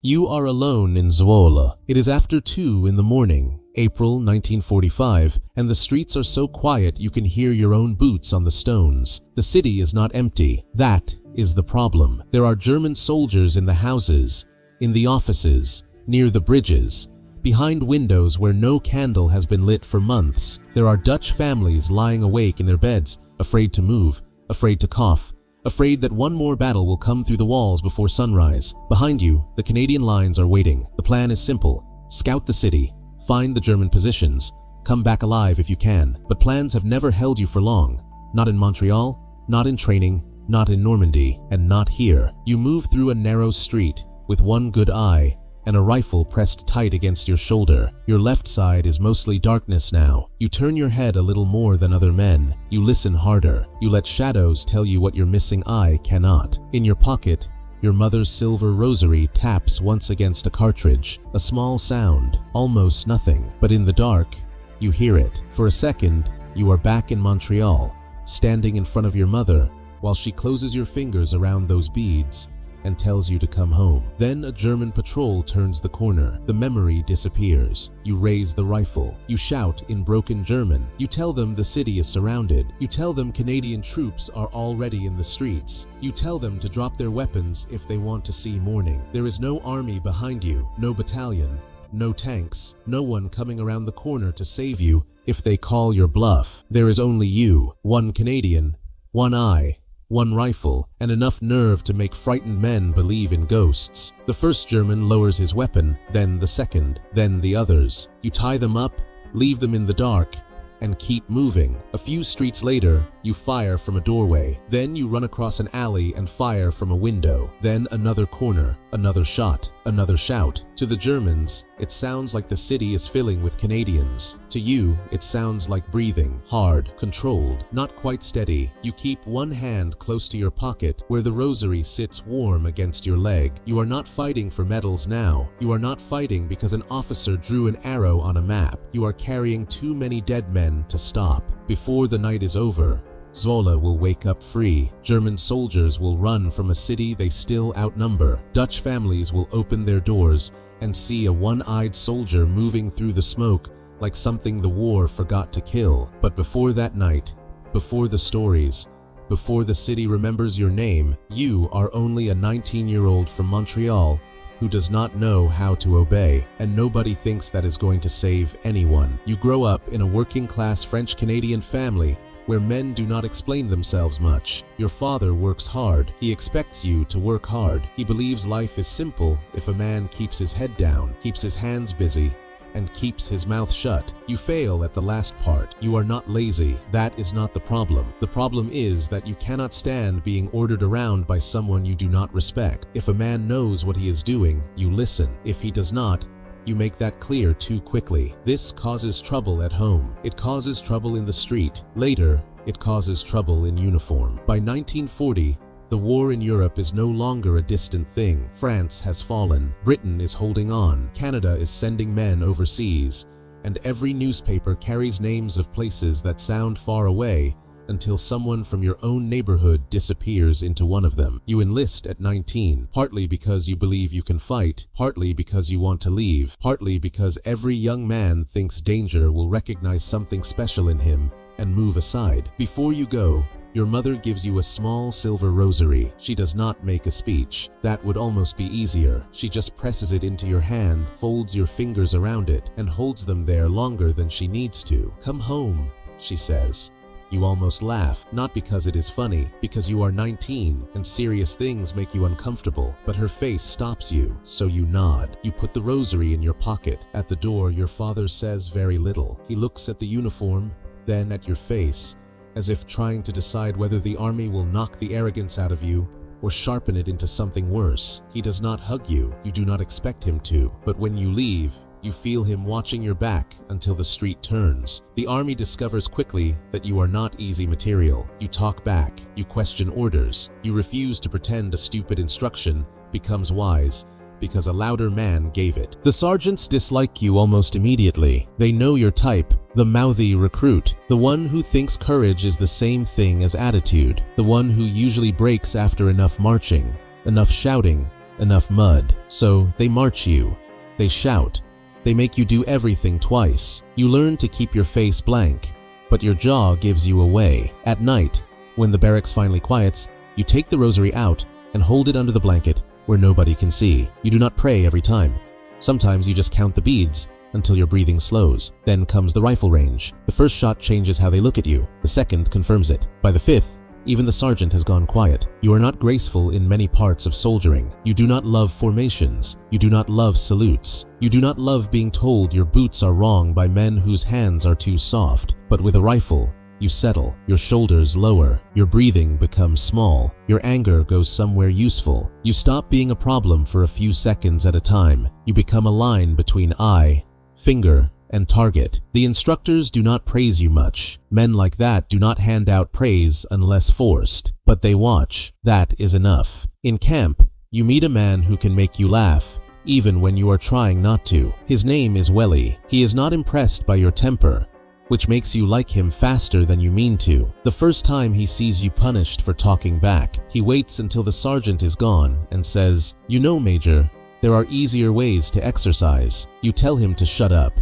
You are alone in Zwolle. It is after 2 in the morning, April 1945, and the streets are so quiet you can hear your own boots on the stones. The city is not empty. That is the problem. There are German soldiers in the houses, in the offices, near the bridges, behind windows where no candle has been lit for months. There are Dutch families lying awake in their beds, afraid to move, afraid to cough, afraid that one more battle will come through the walls before sunrise. Behind you, the Canadian lines are waiting. The plan is simple. Scout the city, find the German positions, come back alive if you can. But plans have never held you for long. Not in Montreal, not in training, not in Normandy, and not here. You move through a narrow street with one good eye and a rifle pressed tight against your shoulder. Your left side is mostly darkness now. You turn your head a little more than other men. You listen harder. You let shadows tell you what your missing eye cannot. In your pocket, your mother's silver rosary taps once against a cartridge. A small sound, almost nothing. But in the dark, you hear it. For a second, you are back in Montreal, standing in front of your mother while she closes your fingers around those beads and tells you to come home. Then a German patrol turns the corner. The memory disappears. You raise the rifle. You shout in broken German. You tell them the city is surrounded. You tell them Canadian troops are already in the streets. You tell them to drop their weapons if they want to see morning. There is no army behind you, no battalion, no tanks, no one coming around the corner to save you if they call your bluff. There is only you, one Canadian, one eye, one rifle, and enough nerve to make frightened men believe in ghosts. The first German lowers his weapon, then the second, then the others. You tie them up, leave them in the dark, and keep moving. A few streets later, you fire from a doorway. Then you run across an alley and fire from a window. Then another corner, another shot, another shout. To the Germans, it sounds like the city is filling with Canadians. To you, it sounds like breathing, hard, controlled, not quite steady. You keep one hand close to your pocket where the rosary sits warm against your leg. You are not fighting for medals now. You are not fighting because an officer drew an arrow on a map. You are carrying too many dead men to stop. Before the night is over, Zwolle will wake up free. German soldiers will run from a city they still outnumber. Dutch families will open their doors and see a one-eyed soldier moving through the smoke like something the war forgot to kill. But before that night, before the stories, before the city remembers your name, you are only a 19-year-old from Montreal who does not know how to obey, and nobody thinks that is going to save anyone. You grow up in a working-class French-Canadian family where men do not explain themselves much. Your father works hard. He expects you to work hard. He believes life is simple if a man keeps his head down, keeps his hands busy, and keeps his mouth shut. You fail at the last part. You are not lazy. That is not the problem. The problem is that you cannot stand being ordered around by someone you do not respect. If a man knows what he is doing, you listen. If he does not, you make that clear too quickly. This causes trouble at home. It causes trouble in the street. Later, it causes trouble in uniform. By 1940, the war in Europe is no longer a distant thing. France has fallen. Britain is holding on. Canada is sending men overseas. And every newspaper carries names of places that sound far away until someone from your own neighborhood disappears into one of them. You enlist at 19, partly because you believe you can fight, partly because you want to leave, partly because every young man thinks danger will recognize something special in him and move aside. Before you go, your mother gives you a small silver rosary. She does not make a speech. That would almost be easier. She just presses it into your hand, folds your fingers around it, and holds them there longer than she needs to. "Come home," she says. You almost laugh, not because it is funny, because you are 19 and serious things make you uncomfortable, but her face stops you, so you nod. You put the rosary in your pocket. At the door, your father says very little. He looks at the uniform, then at your face, as if trying to decide whether the army will knock the arrogance out of you or sharpen it into something worse. He does not hug you. You do not expect him to, but when you leave, you feel him watching your back until the street turns. The army discovers quickly that you are not easy material. You talk back. You question orders. You refuse to pretend a stupid instruction becomes wise because a louder man gave it. The sergeants dislike you almost immediately. They know your type, the mouthy recruit, the one who thinks courage is the same thing as attitude, the one who usually breaks after enough marching, enough shouting, enough mud. So they march you. They shout. They make you do everything twice. You learn to keep your face blank, but your jaw gives you away. At night, when the barracks finally quiets, you take the rosary out and hold it under the blanket where nobody can see. You do not pray every time. Sometimes you just count the beads until your breathing slows. Then comes the rifle range. The first shot changes how they look at you. The second confirms it. By the fifth, even the sergeant has gone quiet. You are not graceful in many parts of soldiering. You do not love formations. You do not love salutes. You do not love being told your boots are wrong by men whose hands are too soft. But with a rifle, you settle. Your shoulders lower. Your breathing becomes small. Your anger goes somewhere useful. You stop being a problem for a few seconds at a time. You become a line between eye, finger, and target. The instructors do not praise you much. Men like that do not hand out praise unless forced, but they watch. That is enough. In camp, you meet a man who can make you laugh, even when you are trying not to. His name is Welly. He is not impressed by your temper, which makes you like him faster than you mean to. The first time he sees you punished for talking back, he waits until the sergeant is gone and says, "You know, Major, there are easier ways to exercise." You tell him to shut up.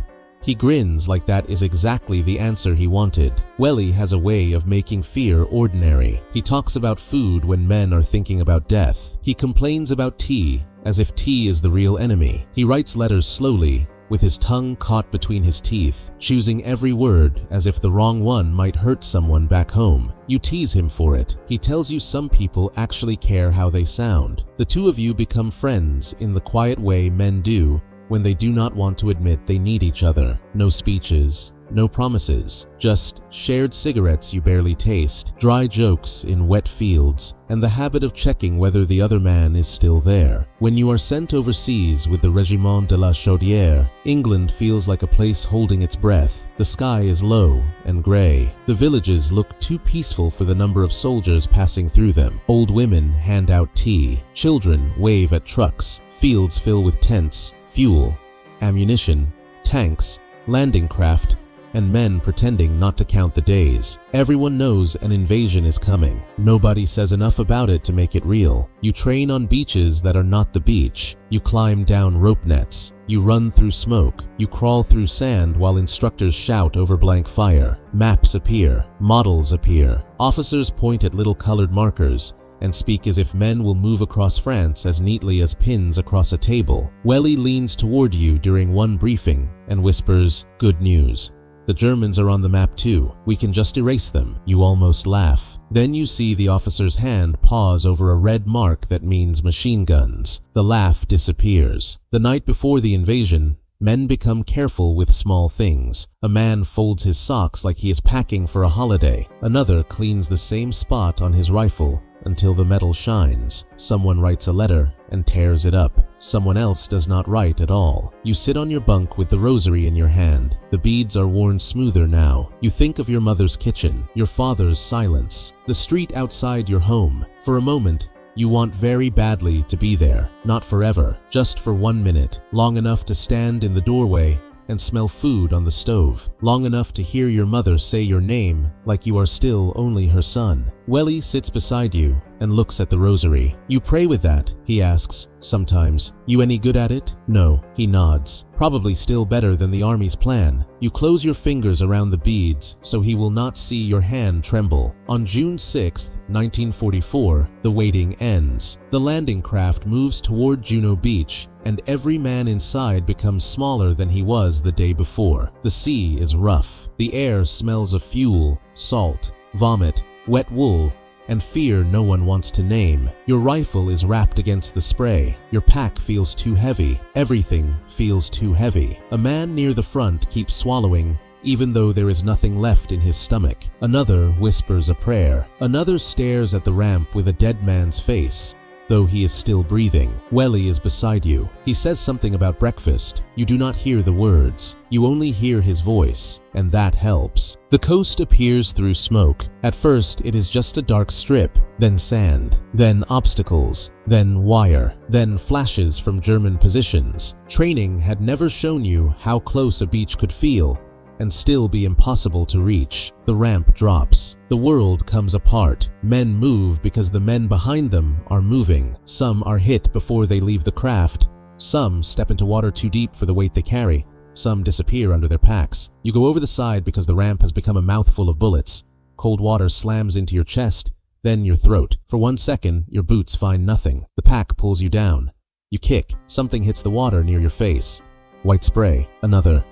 He grins like that is exactly the answer he wanted. Welly has a way of making fear ordinary. He talks about food when men are thinking about death. He complains about tea as if tea is the real enemy. He writes letters slowly, with his tongue caught between his teeth, choosing every word as if the wrong one might hurt someone back home. You tease him for it. He tells you some people actually care how they sound. The two of you become friends in the quiet way men do when they do not want to admit they need each other. No speeches, no promises, just shared cigarettes you barely taste, dry jokes in wet fields, and the habit of checking whether the other man is still there. When you are sent overseas with the Régiment de la Chaudière, England feels like a place holding its breath. The sky is low and gray. The villages look too peaceful for the number of soldiers passing through them. Old women hand out tea. Children wave at trucks. Fields fill with tents, fuel, ammunition, tanks, landing craft, and men pretending not to count the days. Everyone knows an invasion is coming. Nobody says enough about it to make it real. You train on beaches that are not the beach. You climb down rope nets. You run through smoke. You crawl through sand while instructors shout over blank fire. Maps appear. Models appear. Officers point at little colored markers and speak as if men will move across France as neatly as pins across a table. Welly leans toward you during one briefing and whispers, "Good news. The Germans are on the map too. We can just erase them." You almost laugh. Then you see the officer's hand pause over a red mark that means machine guns. The laugh disappears. The night before the invasion, men become careful with small things. A man folds his socks like he is packing for a holiday. Another cleans the same spot on his rifle until the metal shines. Someone writes a letter and tears it up. Someone else does not write at all. You sit on your bunk with the rosary in your hand. The beads are worn smoother now. You think of your mother's kitchen, your father's silence, the street outside your home. For a moment, you want very badly to be there. Not forever, just for 1 minute, long enough to stand in the doorway and smell food on the stove, long enough to hear your mother say your name like you are still only her son. Welly sits beside you and looks at the rosary. "You pray with that?" he asks, sometimes. "You any good at it?" "No," he nods. "Probably still better than the army's plan." You close your fingers around the beads so he will not see your hand tremble. On June 6, 1944, the waiting ends. The landing craft moves toward Juno Beach, and every man inside becomes smaller than he was the day before. The sea is rough. The air smells of fuel, salt, vomit, wet wool, and fear no one wants to name. Your rifle is wrapped against the spray. Your pack feels too heavy. Everything feels too heavy. A man near the front keeps swallowing, even though there is nothing left in his stomach. Another whispers a prayer. Another stares at the ramp with a dead man's face, though he is still breathing. Welly is beside you. He says something about breakfast. You do not hear the words. You only hear his voice, and that helps. The coast appears through smoke. At first, it is just a dark strip, then sand, then obstacles, then wire, then flashes from German positions. Training had never shown you how close a beach could feel and still be impossible to reach. The ramp drops. The world comes apart. Men move because the men behind them are moving. Some are hit before they leave the craft. Some step into water too deep for the weight they carry. Some disappear under their packs. You go over the side because the ramp has become a mouthful of bullets. Cold water slams into your chest, then your throat. For 1 second, your boots find nothing. The pack pulls you down. You kick. Something hits the water near your face. White spray. Another.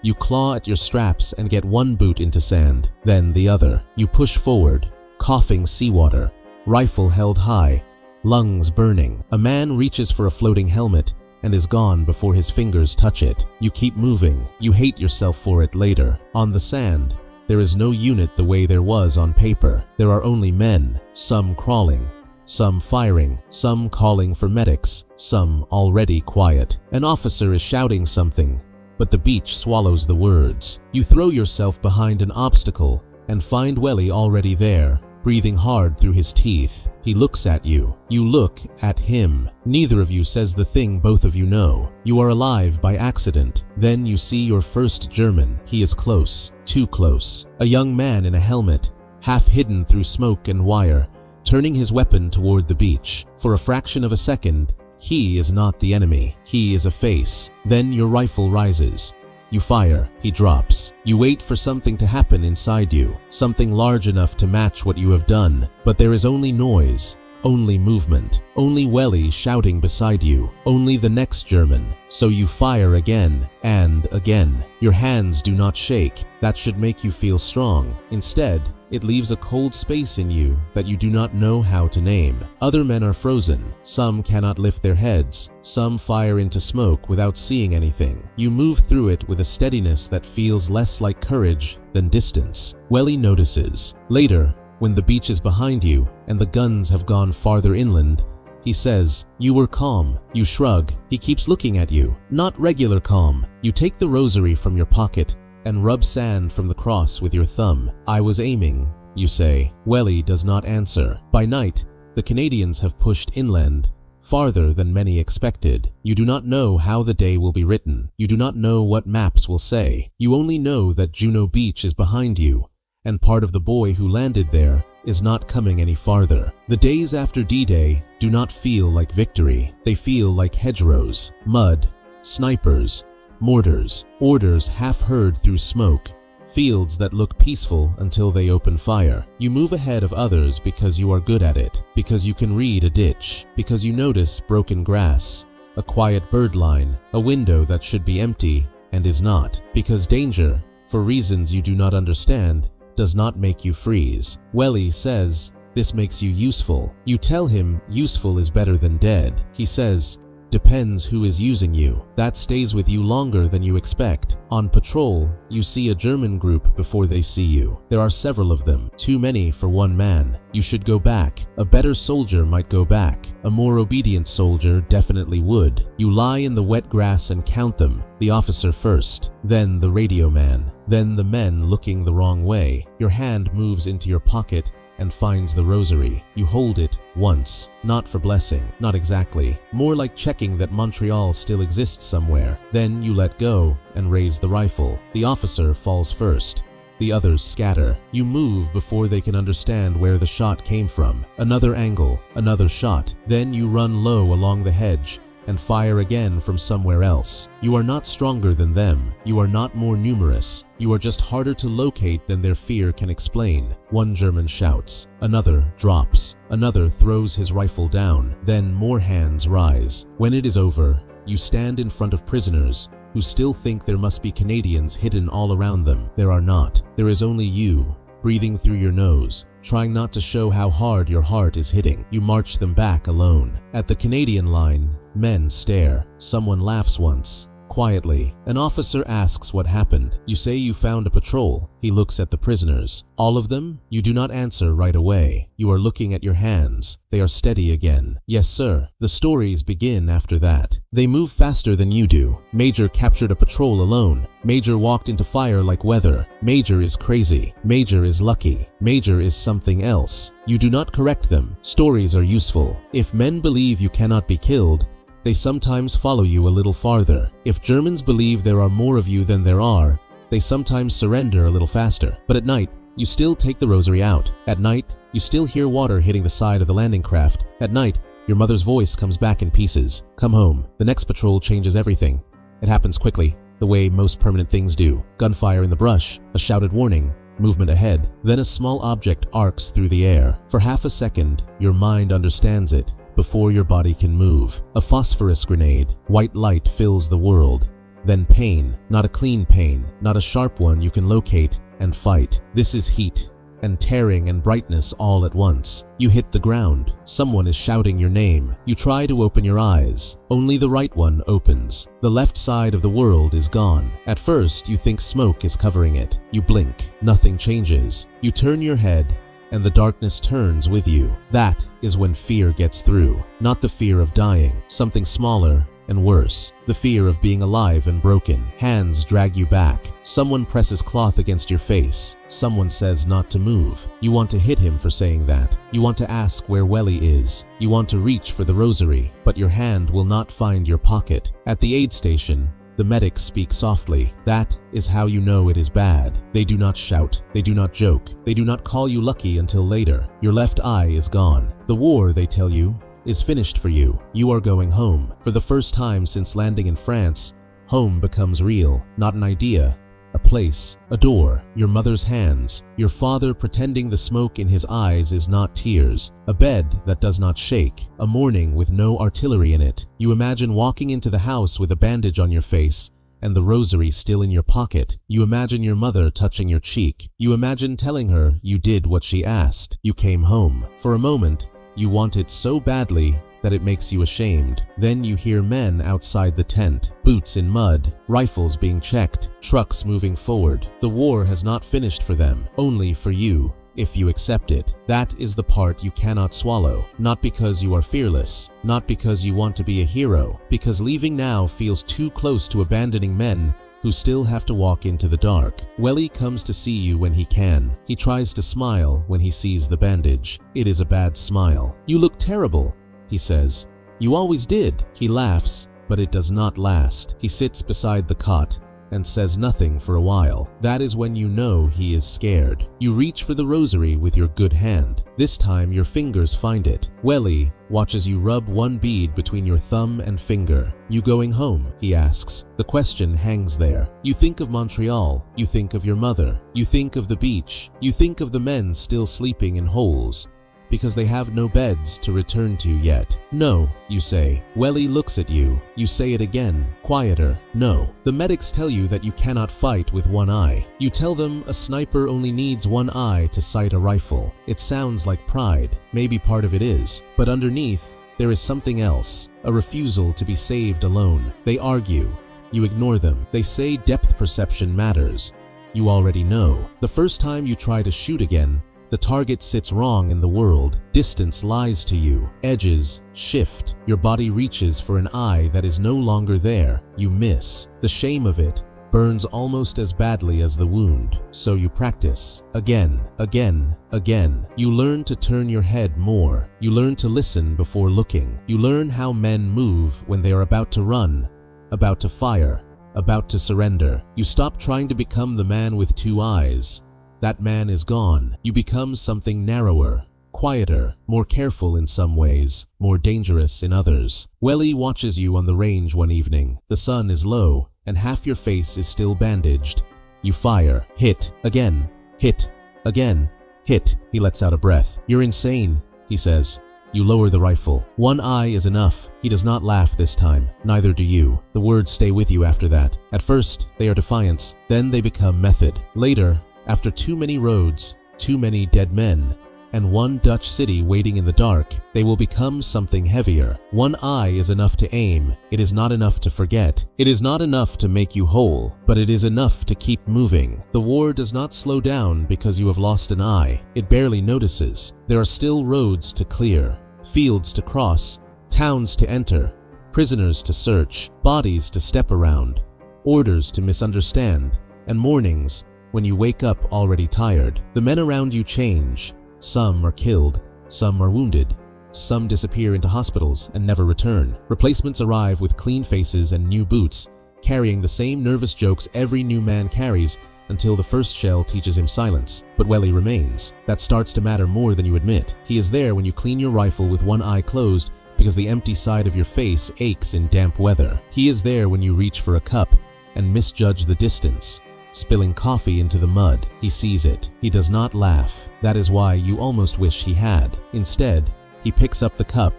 You claw at your straps and get one boot into sand, then the other. You push forward, coughing seawater. Rifle held high. Lungs burning. A man reaches for a floating helmet and is gone before his fingers touch it. You keep moving. You hate yourself for it later. On the sand, there is no unit the way there was on paper. There are only men, some crawling, some firing, some calling for medics, some already quiet. An officer is shouting something, but the beach swallows the words. You throw yourself behind an obstacle and find Welly already there, breathing hard through his teeth. He looks at you. You look at him. Neither of you says the thing both of you know. You are alive by accident. Then you see your first German. He is close, too close. A young man in a helmet, half hidden through smoke and wire, turning his weapon toward the beach. For a fraction of a second, he is not the enemy. He is a face. Then your rifle rises. You fire. He drops. You wait for something to happen inside you, something large enough to match what you have done. But there is only noise, only movement, only Welly shouting beside you, only the next German. So you fire again and again. Your hands do not shake. That should make you feel strong. Instead, it leaves a cold space in you that you do not know how to name. Other men are frozen. Some cannot lift their heads. Some fire into smoke without seeing anything. You move through it with a steadiness that feels less like courage than distance. Welly notices. Later, when the beach is behind you and the guns have gone farther inland, he says, "You were calm." You shrug. He keeps looking at you. Not regular calm. You take the rosary from your pocket and rub sand from the cross with your thumb. "I was aiming," you say. Welly does not answer. By night, the Canadians have pushed inland, farther than many expected. You do not know how the day will be written. You do not know what maps will say. You only know that Juno Beach is behind you, and part of the boy who landed there is not coming any farther. The days after D-Day do not feel like victory. They feel like hedgerows, mud, snipers, mortars, orders half heard through smoke, fields that look peaceful until they open fire. You move ahead of others because you are good at it, because you can read a ditch, because you notice broken grass, a quiet bird line, a window that should be empty and is not, because danger, for reasons you do not understand, does not make you freeze. Welly says, "This makes you useful." You tell him useful is better than dead. He says, "Depends who is using you." That stays with you longer than you expect. On patrol, you see a German group before they see you. There are several of them, too many for one man. You should go back. A better soldier might go back. A more obedient soldier definitely would. You lie in the wet grass and count them. The officer first, then the radio man, then the men looking the wrong way. Your hand moves into your pocket and finds the rosary. You hold it once, not for blessing, not exactly, more like checking that Montreal still exists somewhere. Then you let go and raise the rifle. The officer falls first. The others scatter. You move before they can understand where the shot came from. Another angle, another shot. Then you run low along the hedge and fire again from somewhere else. You are not stronger than them. You are not more numerous. You are just harder to locate than their fear can explain. One German shouts. Another drops. Another throws his rifle down. Then more hands rise. When it is over, you stand in front of prisoners who still think there must be Canadians hidden all around them. There are not. There is only you, breathing through your nose, trying not to show how hard your heart is hitting. You march them back alone. At the Canadian line, men stare. Someone laughs once, quietly. An officer asks what happened. You say you found a patrol. He looks at the prisoners. All of them? You do not answer right away. You are looking at your hands. They are steady again. Yes, sir. The stories begin after that. They move faster than you do. Major captured a patrol alone. Major walked into fire like weather. Major is crazy. Major is lucky. Major is something else. You do not correct them. Stories are useful. If men believe you cannot be killed, they sometimes follow you a little farther. If Germans believe there are more of you than there are, They sometimes surrender a little faster. But at night, you still take the rosary out. At night, you still hear water hitting the side of the landing craft. At night, your mother's voice comes back in pieces. Come home. The next patrol changes everything. It happens quickly, the way most permanent things do. Gunfire in the brush, a shouted warning, movement ahead. Then a small object arcs through the air. For half a second, your mind understands it before your body can move. A phosphorus grenade. White light fills the world. Then pain, not a clean pain, not a sharp one you can locate and fight. This is heat and tearing and brightness all at once. You hit the ground. Someone is shouting your name. You try to open your eyes. Only the right one opens. The left side of the world is gone. At first, you think smoke is covering it. You blink. Nothing changes. You turn your head, and the darkness turns with you. That is when fear gets through. Not the fear of dying, something smaller and worse. The fear of being alive and broken. Hands drag you back. Someone presses cloth against your face. Someone says not to move. You want to hit him for saying that. You want to ask where Welly is. You want to reach for the rosary, but your hand will not find your pocket. At the aid station, the medics speak softly. That is how you know it is bad. They do not shout. They do not joke. They do not call you lucky until later. Your left eye is gone. The war, they tell you, is finished for you. You are going home. For the first time since landing in France, home becomes real. Not an idea, a place, a door, your mother's hands, your father pretending the smoke in his eyes is not tears, a bed that does not shake, a morning with no artillery in it. You imagine walking into the house with a bandage on your face and the rosary still in your pocket. You imagine your mother touching your cheek. You imagine telling her you did what she asked. You came home. For a moment, you want it so badly that it makes you ashamed. Then you hear men outside the tent, boots in mud, rifles being checked, trucks moving forward. The war has not finished for them, only for you, if you accept it. That is the part you cannot swallow. Not because you are fearless, not because you want to be a hero, because leaving now feels too close to abandoning men who still have to walk into the dark. Welly comes to see you when he can. He tries to smile when he sees the bandage. It is a bad smile. You look terrible, he says. You always did. He laughs, but it does not last. He sits beside the cot and says nothing for a while. That is when you know he is scared. You reach for the rosary with your good hand. This time your fingers find it. Welly watches you rub one bead between your thumb and finger. You going home? He asks. The question hangs there. You think of Montreal. You think of your mother. You think of the beach. You think of the men still sleeping in holes because they have no beds to return to yet. No, you say. Welly looks at you. You say it again, quieter. No. The medics tell you that you cannot fight with one eye. You tell them a sniper only needs one eye to sight a rifle. It sounds like pride. Maybe part of it is. But underneath, there is something else. A refusal to be saved alone. They argue. You ignore them. They say depth perception matters. You already know. The first time you try to shoot again, the target sits wrong in the world. Distance lies to you. Edges shift. Your body reaches for an eye that is no longer there. You miss. The shame of it burns almost as badly as the wound. So you practice. Again, again, again. You learn to turn your head more. You learn to listen before looking. You learn how men move when they are about to run, about to fire, about to surrender. You stop trying to become the man with two eyes. That man is gone. You become something narrower, quieter, more careful in some ways, more dangerous in others. Welly watches you on the range one evening. The sun is low, and half your face is still bandaged. You fire. Hit. Again. Hit. Again. Hit. He lets out a breath. You're insane, he says. You lower the rifle. One eye is enough. He does not laugh this time. Neither do you. The words stay with you after that. At first, they are defiance. Then they become method. Later, after too many roads, too many dead men, and one Dutch city waiting in the dark, they will become something heavier. One eye is enough to aim. It is not enough to forget. It is not enough to make you whole, but it is enough to keep moving. The war does not slow down because you have lost an eye. It barely notices. There are still roads to clear, fields to cross, towns to enter, prisoners to search, bodies to step around, orders to misunderstand, and mornings when you wake up already tired. The men around you change. Some are killed, some are wounded, some disappear into hospitals and never return. Replacements arrive with clean faces and new boots, carrying the same nervous jokes every new man carries until the first shell teaches him silence. But Welly remains. That starts to matter more than you admit. He is there when you clean your rifle with one eye closed because the empty side of your face aches in damp weather. He is there when you reach for a cup and misjudge the distance, spilling coffee into the mud. He sees it. He does not laugh. That is why you almost wish he had. Instead, he picks up the cup,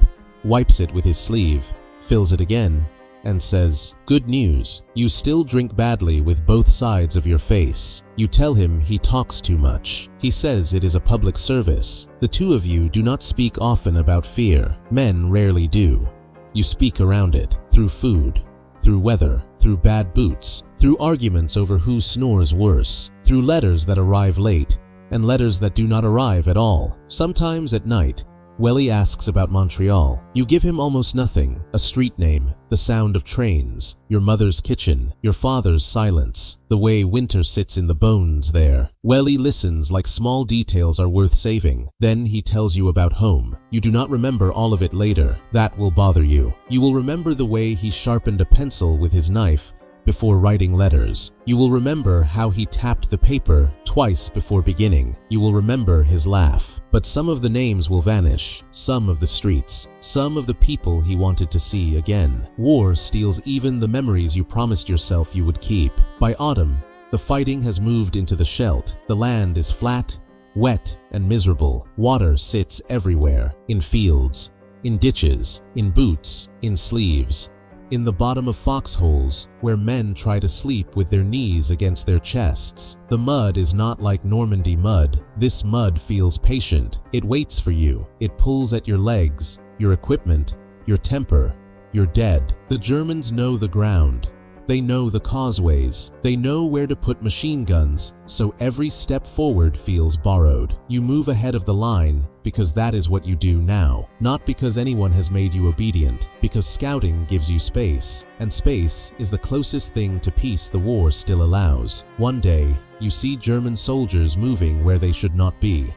wipes it with his sleeve, fills it again, and says, "Good news. You still drink badly with both sides of your face." You tell him he talks too much. He says it is a public service. The two of you do not speak often about fear. Men rarely do. You speak around it, through food, through weather, through bad boots, through arguments over who snores worse, through letters that arrive late, and letters that do not arrive at all. Sometimes at night, Welly asks about Montreal. You give him almost nothing: a street name, the sound of trains, your mother's kitchen, your father's silence, the way winter sits in the bones there. Welly listens like small details are worth saving. Then he tells you about home. You do not remember all of it later. That will bother you. You will remember the way he sharpened a pencil with his knife before writing letters. You will remember how he tapped the paper twice before beginning. You will remember his laugh. But some of the names will vanish, some of the streets, some of the people he wanted to see again. War steals even the memories you promised yourself you would keep. By autumn, the fighting has moved into the Scheldt. The land is flat, wet, and miserable. Water sits everywhere, in fields, in ditches, in boots, in sleeves, in the bottom of foxholes where men try to sleep with their knees against their chests. The mud is not like Normandy mud. This mud feels patient. It waits for you. It pulls at your legs, your equipment, your temper, your dead. The Germans know the ground. They know the causeways. They know where to put machine guns, so every step forward feels borrowed. You move ahead of the line because that is what you do now, not because anyone has made you obedient, because scouting gives you space, and space is the closest thing to peace the war still allows. One day, you see German soldiers moving where they should not be.